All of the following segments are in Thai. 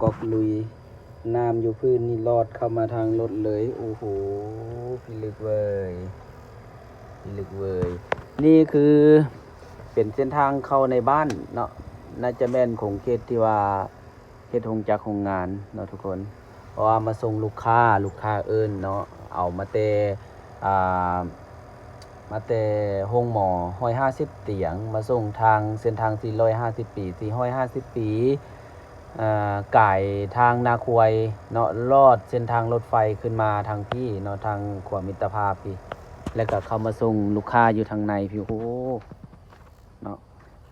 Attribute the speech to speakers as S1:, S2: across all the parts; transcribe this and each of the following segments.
S1: ก็ลุยน้ำอยู่พื้นนี่ลอดเข้ามาทางรถเลยโอ้โหพิลึกเว้ยพิลึกเว้ยนี่คือเป็นเส้นทางเข้าในบ้านเนาะน่าจะแม่นของเขตที่ว่าเขตโรงจักรโรงงานเนาะทุกคนเพราะว่ามาส่งลูกค้าเอิ้นเนาะเอามาแต่อ่ามาแต่โรงหมอ150เตียงมาส่งทางเส้นทาง450ปี450ปีก่ายทางนาควยเนาะลอดเส้นทางรถไฟขึ้นมาทางพี่เนาะทางขวามิตรภาพพี่แล้วก็เข้ามาส่งลูกค้าอยู่ทางในพี่โอ้เนาะ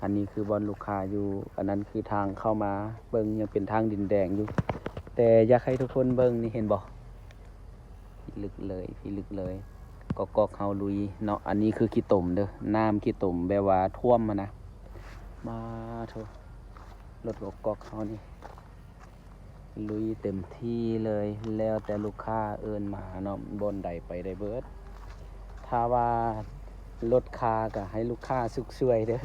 S1: อันนี้คือบอนลูกค้าอยู่อันนั้นคือทางเข้ามาเบิ่งยังเป็นทางดินแดงอยู่แต่อยากให้ทุกคนเบิ่งนี่เห็นบ่พี่ลึกเลยก็เฮาลุยเนาะอันนี้คือขี้ตมเด้อน้ำขี้ตมแบบว่าท่วมมานะมาเถอะรถก็เฮานี่ลุยเต็มที่เลยแล้วแต่ลูกค้าเอิ้นมาเนาะบนใดไปได้เบิดถ้าว่ารถคาก็ให้ลูกค้าสุขสวยเด้อ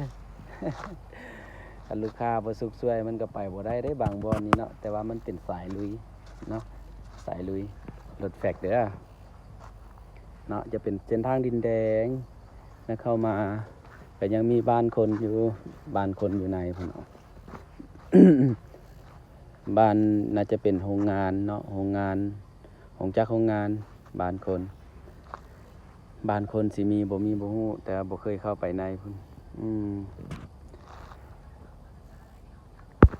S1: ถ้าลูกค้าบ่สุขสวยมันก็ไปบ่ได้บางบ่อนนี่เนาะแต่ว่ามันเป็นสายลุยเนาะสายลุยรถแฟกเด้อเนาะจะเป็นเส้นทางดินแดงแล้วเข้ามาก็ยังมีบ้านคนอยู่ในพุ่นเนาะ บ้านน่าจะเป็นโรงงานเนาะโรงงานของจักรโรงงานบ้านคนสิมีบ่มีบ่ฮู้แต่บ่เคยเข้าไปในพุ่น